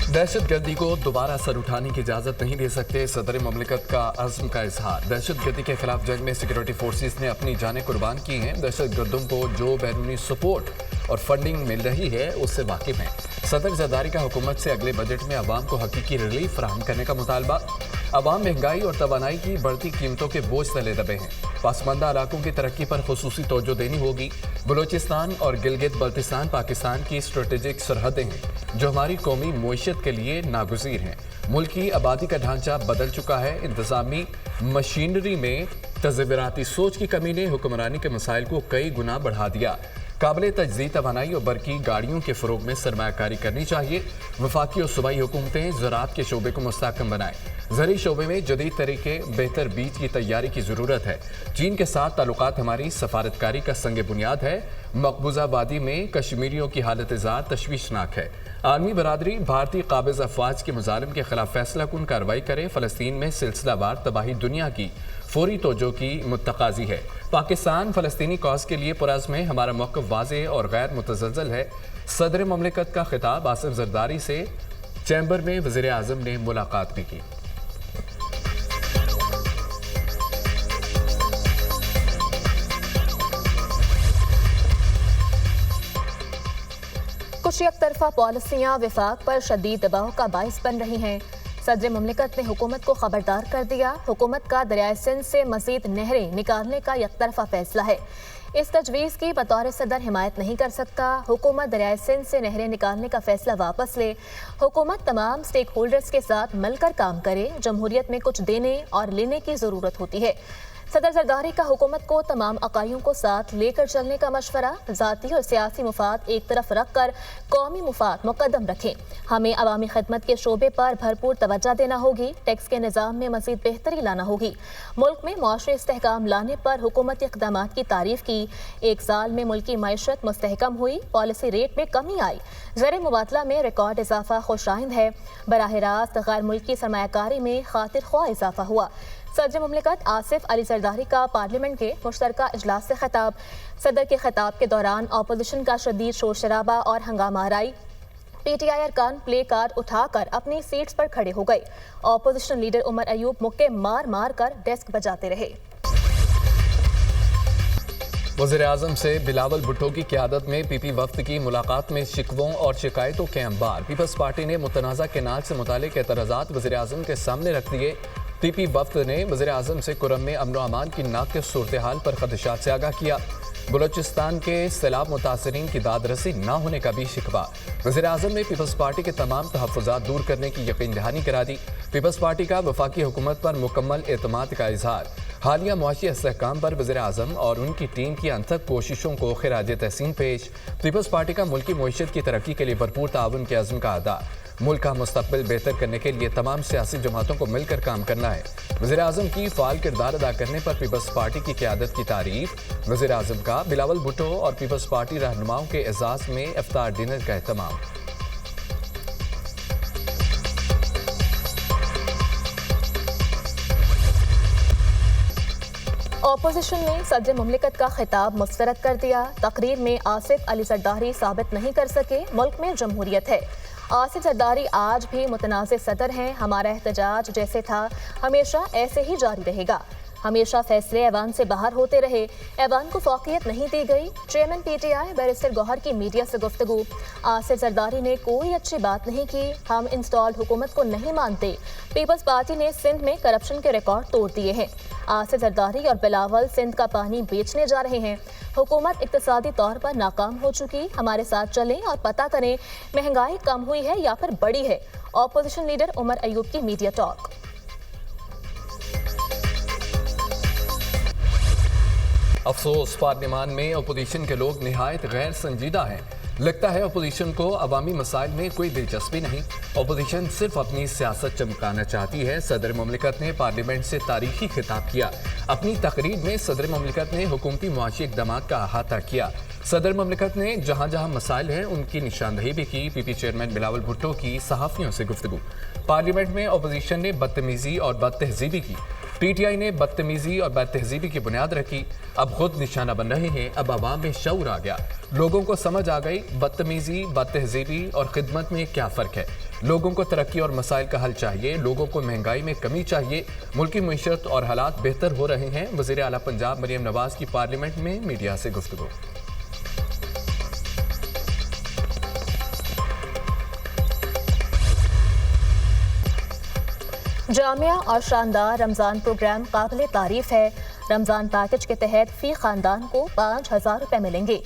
दहशतगर्दी को दोबारा सर उठाने की इजाजत नहीं दे सकते, सदर ममलिकत का अज़्म का इजहार। दहशतगर्दी के खिलाफ जंग में सिक्योरिटी फोर्सेस ने अपनी जानें कुर्बान की हैं। दहशतगर्दों को जो बैरूनी सपोर्ट और फंडिंग मिल रही है उससे वाकिफ हैं। सदर जरदारी का हुकूमत से अगले बजट में अवाम को हकीकी रिलीफ फराहम करने का मुतालबा। अवाम महंगाई और तवानाई की बढ़ती कीमतों के बोझ तले दबे हैं। पासमानदा इलाकों की तरक्की पर खुसूसी तवज्जो देनी होगी। बलूचिस्तान और गिलगित बल्तिस्तान पाकिस्तान की स्ट्रेटेजिक सरहदें हैं जो हमारी कौमी मुईशत के लिए नागुज़ीर हैं। मुल्क की आबादी का ढांचा बदल चुका है। इंतजामी मशीनरी में तज़व्वुराती सोच की कमी ने हुक्मरानी के मसाइल को कई गुना बढ़ा दिया। काबिल तजदीद तवानाई और बरकी गाड़ियों के फ़रोग में सरमायाकारी करनी चाहिए। वफाकी और सूबाई हुकूमतें ज़राअत के शोबे को मुस्तहकम बनाएं। ज़री शोबे में जदीद तरीके बेहतर बीज की तैयारी की ज़रूरत है। चीन के साथ ताल्लुकात हमारी सफारतकारी का संग बुनियाद है। मकबूजा वादी में कश्मीरियों की हालत ज़ार तशवीशनाक है। आलमी बरादरी भारतीय काबिज़ अफवाज के मुजालिम के खिलाफ फैसला कुन कार्रवाई करे। फ़लस्तीन में सिलसिलावार तबाही दुनिया की फौरी तवज्जो की मुतकाज़ी है। पाकिस्तान फ़लस्तीनी कॉज के लिए पुरज़्म है। हमारा मौक़िफ़ वाज़ेह और गैर मुतज़लज़ल है। सदर ममलिकत का खिताब। आसिफ जरदारी से चैम्बर में वज़ीर आज़म ने मुलाकात भी की। कुछ एक तरफा पॉलिसियाँ विफाक पर शदीद दबाव का बाइस बन रही हैं। सदर ममलिकत ने हुकूमत को खबरदार कर दिया। हुकूमत का दरियाए सिंध से मजीद नहरें निकालने का एक तरफा फैसला है। इस तजवीज़ की बतौर सदर हिमायत नहीं कर सकता। हुकूमत दरियाए सिंध से नहरें निकालने का फैसला वापस ले। हुकूमत तमाम स्टेक होल्डर्स के साथ मिलकर काम करे। जमहूरियत में कुछ देने और लेने की ज़रूरत होती है। सदर जरदारी का हुकूमत को तमाम अकाइयों को साथ लेकर चलने का मशवरा। ज़ाती और सियासी मुफाद एक तरफ रख कर कौमी मुफाद मुकद्दम रखें। हमें अवामी खदमत के शोबे पर भरपूर तवज्जो देना होगी। टैक्स के निज़ाम में मज़ीद बेहतरी लाना होगी। मुल्क में मुआशरी इस्तेहकाम लाने पर हुकूमती इक़दामात की तारीफ की। एक साल में मुल्की मईशत मुस्तहकम हुई। पॉलिसी रेट में कमी आई। ज़र मुबादला में रिकॉर्ड इजाफा खुशाइंद है। बराह रास्त गैर मुल्की सरमायाकारी में खातिर ख्वाह इजाफा हुआ। सदर ममलिकत आसिफ अली जरदारी का पार्लियामेंट के मुश्तरका इजलास से खिताब। सदर के खिताब के दौरान अपोजिशन का शदीद शोर शराबा और हंगामा आराई। PTI अरकान प्ले कार्ड उठाकर अपनी सीट्स पर खड़े हो गए। अपोजिशन लीडर उमर अयूब मुक्के मार मार कर डेस्क बजाते रहे। वज़ीर आज़म से बिलावल भुट्टो की क़यादत में PP वफ्द की मुलाकात में शिकवों और शिकायतों के अंबार। पीपल्स पार्टी ने मुतनाज़ा केनाल से मुतालिक एतराज़ात वज़ीर आज़म के सामने रख दिए। PP वफ्द ने वज़ीर आज़म से कुरम में अमन व अमान की नाक़िस सूरत हाल पर खदशात से आगाह किया। बलूचिस्तान के सैलाब मुतासरीन की दादरसी न होने का भी शिकवा। वज़ीर आज़म ने पीपल्स पार्टी के तमाम तहफ़्फ़ुज़ात दूर करने की यकीन दहानी करा दी। पीपल्स पार्टी का वफाकी हुकूमत पर मुकम्मल एतमाद का इजहार। हालिया मुआशी इस्तेहकाम पर वज़ीर आज़म और उनकी टीम की अनथक कोशिशों को खिराज तहसीन पेश। पीपल्स पार्टी का मुल्की मुईशत की तरक्की के लिए भरपूर ताउन के अज़्म का अदा। मुल्क का मुस्तक़बिल बेहतर करने के लिए तमाम सियासी जमातों को मिलकर काम करना है। वज़ीर आज़म की फ़ाल किरदार अदा करने पर पीपल्स पार्टी की क़यादत की तारीफ। वज़ीर आज़म का बिलावल भुट्टो और पीपल्स पार्टी रहनुमाओं के एजाज़ में इफ्तार डिनर का एहतमाम। अपोजिशन ने सदर ममलिकत का खिताब मुस्तरद कर दिया। तकरीर में आसिफ अली जरदारी साबित नहीं कर सके मुल्क में जमहूरियत है। आसिफ जरदारी आज भी मुतनाज़ सदर हैं। हमारा एहतजाज जैसे था हमेशा ऐसे ही जारी रहेगा। हमेशा फैसले ऐवान से बाहर होते रहे। ऐवान को फौकियत नहीं दी गई। चेयरमैन PTI बैरिस्टर गौहर की मीडिया से गुफ्तगू। आसिफ जरदारी ने कोई अच्छी बात नहीं की। हम इंस्टॉल्ड हुकूमत को नहीं मानते। पीपल्स पार्टी ने सिंध में करप्शन के रिकॉर्ड तोड़ दिए हैं। आसिफ जरदारी और बिलावल सिंध का पानी बेचने जा रहे हैं। हुकूमत इक्तिसादी तौर पर नाकाम हो चुकी। हमारे साथ चलें और पता करें महंगाई कम हुई है या फिर बढ़ी है। अपोजिशन लीडर उमर अयूब की मीडिया टॉक। अफसोस, पार्लियामान में अपोजिशन के लोग निहायत गैर संजीदा हैं। लगता है अपोजिशन को अवामी मसाइल में कोई दिलचस्पी नहीं। अपोजिशन सिर्फ अपनी सियासत चमकाना चाहती है। सदर ममलिकत ने पार्लियामेंट से तारीखी खिताब किया। अपनी तकरीर में सदर ममलिकत ने हुकूमती मुआशी इक़दामात का अहाता किया। सदर ममलिकत ने जहाँ जहाँ मसाइल हैं उनकी निशानदही भी की। PP चेयरमैन बिलावल भुट्टो की सहाफ़ियों से गुफ्तगू। पार्लियामेंट में अपोजिशन ने बदतमीज़ी और बदतहज़ीबी की। PTI ने बदतमीज़ी और बदतहज़ीबी की बुनियाद रखी। अब खुद निशाना बन रहे हैं। अब आवाम में शऊर आ गया। लोगों को समझ आ गई बदतमीज़ी, बदतहज़ीबी और खिदमत में क्या फ़र्क है। लोगों को तरक्की और मसाइल का हल चाहिए, लोगों को महंगाई में कमी चाहिए, मुल्की मईशत और हालात बेहतर हो रहे हैं। वज़ीर आला पंजाब मरियम नवाज की पार्लियामेंट में मीडिया से गुफ्तगू। जामिया और शानदार रमज़ान प्रोग्राम काबिल तारीफ है। रमज़ान पैकेज के तहत फी खानदान को 5,000 रुपये मिलेंगे।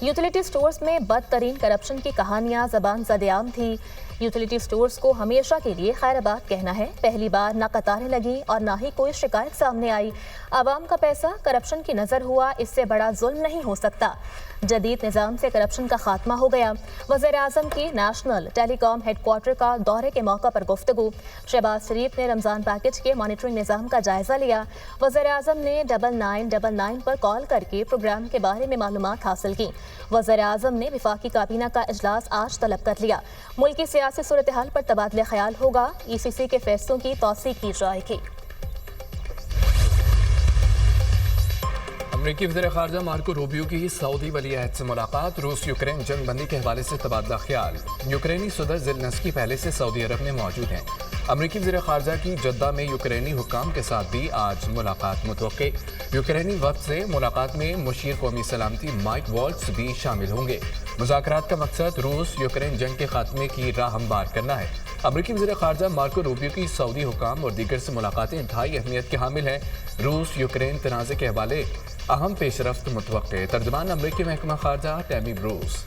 यूटिलिटी स्टोर्स में बदतरीन करप्शन की कहानियां ज़बान ज़देआम थी। यूटिलिटी स्टोर्स को हमेशा के लिए खैराबाद कहना है। पहली बार ना कतारें लगी और ना ही कोई शिकायत सामने आई। आवाम का पैसा करप्शन की नज़र हुआ, इससे बड़ा जुल्म नहीं हो सकता। जदीद निज़ाम से करप्शन का खात्मा हो गया। वज़ीर आज़म की नेशनल टेलीकॉम हेडक्वार्टर का दौरे के मौका पर गुफ्तगू। शहबाज शरीफ ने रमज़ान पैकेज के मॉनिटरिंग निज़ाम का जायजा लिया। वज़ीर आज़म ने 9999 पर कॉल करके प्रोग्राम के बारे में मालूमात हासिल की। वज़ीर आज़म ने वफाकी काबीना का इजलास आज तलब कर लिया। मुल्की सियासी सूरत हाल पर तबादला ख्याल होगा। ECC के फैसलों की तौसीक की जाएगी। अमरीकी वज़ीर ख़ारजा मार्को रूबियो की सऊदी वली अहद से मुलाकात। रूस यूक्रेन जंग बंदी के हवाले से तबादला ख्याल। यूक्रेनी सदर ज़ेलेंस्की पहले से सऊदी अरब में मौजूद हैं। अमरीकी वज़ीर ख़ारजा की जद्दा में यूक्रेनी हुक्काम के साथ भी आज मुलाकात मुतवक्के। यूक्रेनी वक्त से मुलाकात में मुशीर कौमी सलामती माइक वॉल्ट्स भी शामिल होंगे। मुज़ाकरात का मकसद रूस यूक्रेन जंग के खात्मे की राह हमवार करना है। अमरीकी वज़ीर ख़ारजा मार्को रूबियो की सऊदी हुक्काम और दीगर से मुलाकातें इंतहाई अहमियत के हामिल हैं। रूस यूक्रेन तनाज़े के हवाले अहम पेशरफ्त मुतवक्के। तर्जमान अमरीकी महकमा ख़ारजा टैमी ब्रूस।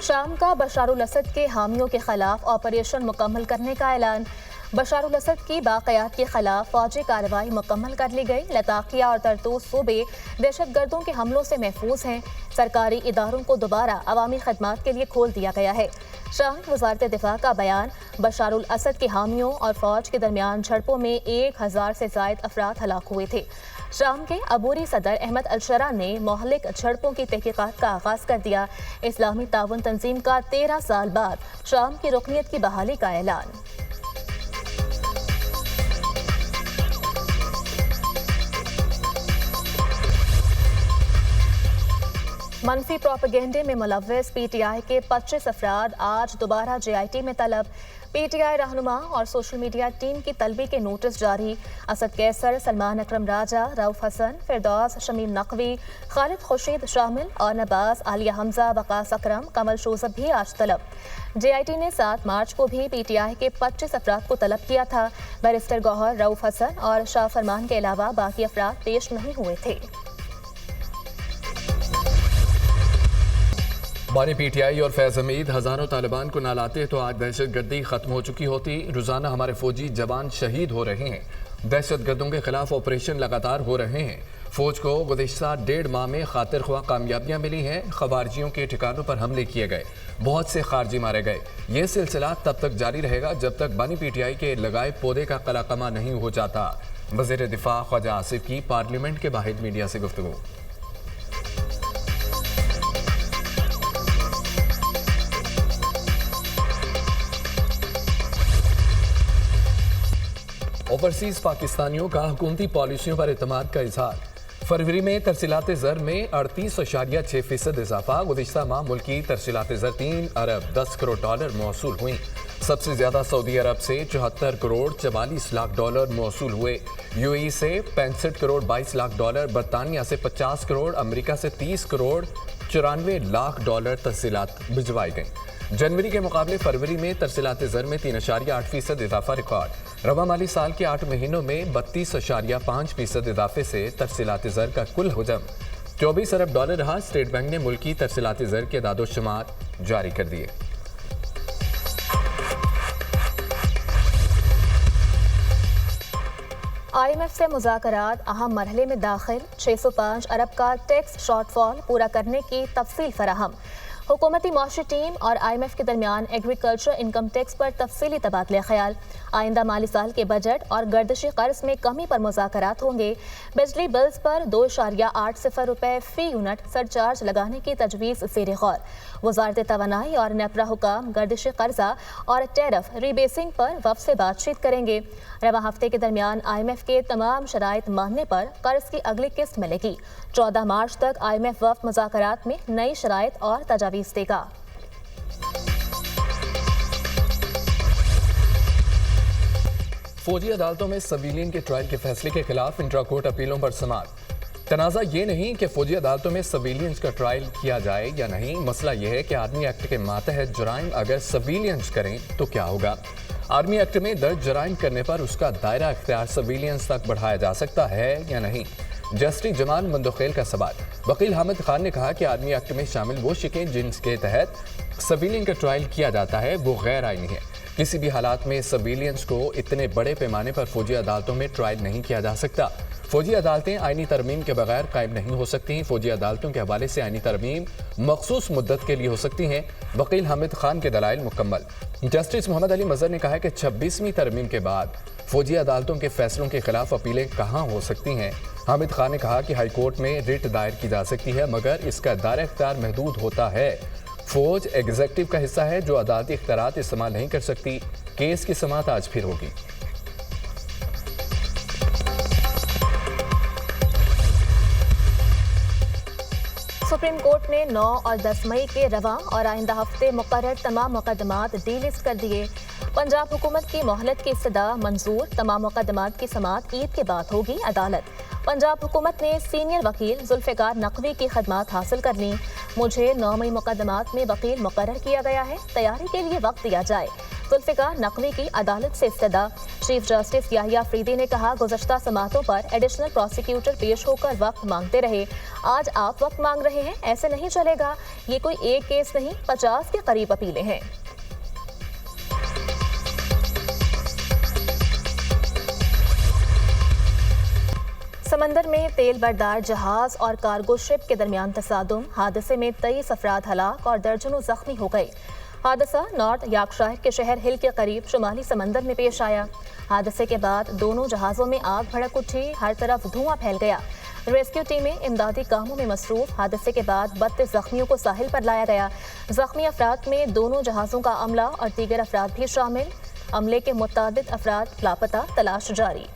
शाम का बशारुल असद के हामियों के खिलाफ ऑपरेशन मुकम्मल करने का ऐलान। बशारुल असद की बाक़यात के खिलाफ फौजी कार्रवाई मुकम्मल कर ली गई। लताकिया और तरतूस सूबे दहशतगर्दों के हमलों से महफूज हैं। सरकारी इदारों को दोबारा अवामी खदमात के लिए खोल दिया गया है। शाम वज़ारत दिफा का बयान। बशारुल असद के हामियों और फौज के दरमियान झड़पों में 1000 से ज़ायद अफराद हलाक हुए थे। शाम के अबूरी सदर अहमद अलशरा ने मोहलिक झड़पों की तहकीकात का आगाज़ कर दिया। इस्लामी ताउन तंजीम का 13 साल बाद शाम की रुकनियत की बहाली का ऐलान। मनफी प्रोपेगेंडे में मुलव्वस PTI के 25 अफराद आज दोबारा JIT में तलब। PTI रहनुमा और सोशल मीडिया टीम की तलबी के नोटिस जारी। असद कैसर, सलमान अकरम राजा, रऊफ हसन, फिरदौस, शमीम नकवी, खालिद खुर्शीद शामिल और नबाज, आलिया हमजा, वकास अकरम, कमल शोजब भी आज तलब। JIT ने 7 मार्च को भी PTI के 25 अफराद को तलब किया था। बैरिस्टर गौहर, रऊफ हसन और शाह फरमान के अलावा बाकी अफराद पेश नहीं हुए थे। बानी PTI और फैज़ हमीद हज़ारों तालिबान को ना लाते तो आज दहशतगर्दी ख़त्म हो चुकी होती। रोज़ाना हमारे फौजी जवान शहीद हो रहे हैं। दहशतगर्दों के खिलाफ ऑपरेशन लगातार हो रहे हैं। फ़ौज को गुज़िश्ता 1.5 माह में खातिर ख्वाह कामयाबियाँ मिली हैं। ख़वारिजियों के ठिकानों पर हमले किए गए, बहुत से खारजी मारे गए। ये सिलसिला तब तक जारी रहेगा जब तक बानी PTI के लगाए पौधे का कलाकमा नहीं हो जाता। वज़ीर दिफा ख्वाजा आसिफ की पार्लियामेंट के बाहर मीडिया से गुफ्तगू। ओवरसीज पाकिस्तानियों का हुकूमती पॉलिसियों पर एतमाद का इजहार। फरवरी में तरसीलात ज़र में 38.6% इजाफा। गुज़िश्ता माह मुल्की तरसीलात ज़र 3 अरब 10 करोड़ डॉलर मौसूल हुई। सबसे ज़्यादा सऊदी अरब से 74 करोड़ 44 लाख डॉलर मौसूल हुए। UAE से 65 करोड़ 22 लाख डॉलर, बरतानिया से 50 करोड़, अमेरिका से 30 करोड़ 94 लाख डॉलर तरसीलात भिजवाई गई। जनवरी के मुकाबले फरवरी में तरसीलात ज़र में 3.8% इजाफा रिकॉर्ड। रवा माली साल के 8 महीनों में 32.5% इजाफे से तरसीलात ज़र का कुल हुजम 24 अरब डॉलर रहा। स्टेट बैंक ने मुल्की तरसीलात ज़र के दादोशुमार जारी कर दिए। IMF से मुज़ाकरात अहम मरहले में दाखिल। 605 अरब का टैक्स शॉर्टफॉल पूरा करने की तफसील फराहम। हुकूमती मौशी टीम और IMF के दरमियान एग्रीकल्चर इनकम टैक्स पर तफसीली तबादला ख्याल। आइंदा माली साल के बजट और गर्दिशी कर्ज में कमी पर मुज़ाकरात होंगे। बिजली बिल्स पर 2.80 रुपए फी यूनिट सरचार्ज लगाने की तजवीज़ ज़ेर गौर। वज़ारत तवानाई और नेपरा हुकाम गर्दिशी कर्जा और टैरिफ रीबेसिंग पर वफ़द से बातचीत करेंगे। रवा हफ्ते के दरमियान IMF के तमाम शराइत मानने पर कर्ज की अगली किस्त मिलेगी। 14 मार्च तक IMF वफ़द मुज़ाकरात में नई शराइत और तजावीज़ देगा। फौजी अदालतों में सिविलियन के ट्रायल के फैसले के खिलाफ इंट्रा कोर्ट अपीलों पर समाअत। तनाज़ा ये नहीं कि फौजी अदालतों में सिविलियंस का ट्रायल किया जाए या नहीं, मसला यह है कि आर्मी एक्ट के मातहत जराइम अगर सिविलियंस करें तो क्या होगा। आर्मी एक्ट में दर्ज जराइम करने पर उसका दायरा इख्तियार सिविलियंस तक बढ़ाया जा सकता है या नहीं। जस्टिस जमाल मंदोखेल का सवाल। वकील हामिद खान ने कहा कि आर्मी एक्ट में शामिल वो शिकें जिनके तहत सिविलियन का ट्रायल किया जाता है वो गैर आईनी है। किसी भी हालात में सिविलियंस को इतने बड़े पैमाने पर फौजी अदालतों में ट्रायल नहीं किया जा सकता। फौजी अदालतें आईनी तरमीम के बगैर कायम नहीं हो सकती। फौजी अदालतों के हवाले से आईनी तरमीम मखसूस मुद्दत के लिए हो सकती हैं। वकील हामिद खान के दलाइल मुकम्मल। जस्टिस मोहम्मद अली मजहर ने कहा कि 26वीं तरमीम के बाद फौजी अदालतों के फैसलों के खिलाफ अपीलें कहाँ हो सकती हैं। हामिद खान ने कहा कि हाई कोर्ट में रिट दायर की जा सकती है मगर इसका दायरा इख्तियार महदूद होता है। फौज एग्जीक्यूटिव का हिस्सा है जो अदालती इख्तियारात इस्तेमाल नहीं कर सकती। केस की समाअत आज फिर होगी। सुप्रीम कोर्ट ने 9 और 10 मई के रवा और आइंदा हफ्ते मुकर्रर तमाम मुकदमात डीलिस्ट कर दिए। पंजाब हुकूमत की मोहलत की इस्तदा मंजूर। तमाम मुकदमात की समाअत ईद के बाद होगी। अदालत। पंजाब हुकूमत ने सीनियर वकील जुल्फ़िकार नकवी की खदमात हासिल कर ली। मुझे 9 मई मुकदमात में वकील मुकर्रर किया गया है, तैयारी के लिए वक्त दिया जाए। जुल्फ़िकार नकवी की अदालत से इस्तदा। चीफ जस्टिस याहिया अफरीदी ने कहा गुज़श्ता समाअतों पर एडिशनल प्रोसिक्यूटर पेश होकर वक्त मांगते रहे, आज आप वक्त मांग रहे हैं, ऐसे नहीं चलेगा। ये कोई एक केस नहीं, 50 के करीब अपीलें हैं। समंदर में तेल बरदार जहाज और कार्गो शिप के दरमियान तसादुम। हादसे में 23 अफराद हलाक और दर्जनों जख्मी हो गए। हादसा नॉर्थ यॉर्कशायर के शहर हिल के करीब शुमाली समंदर में पेश आया। हादसे के बाद दोनों जहाज़ों में आग भड़क उठी, हर तरफ धुआं फैल गया। रेस्क्यू टीमें इमदादी कामों में मसरूफ। हादसे के बाद 32 जख्मियों को साहिल पर लाया गया। जख्मी अफराद में दोनों जहाज़ों का अमला और दीगर अफराद भी शामिल। अमले के मुताबिक अफराद लापता, तलाश जारी।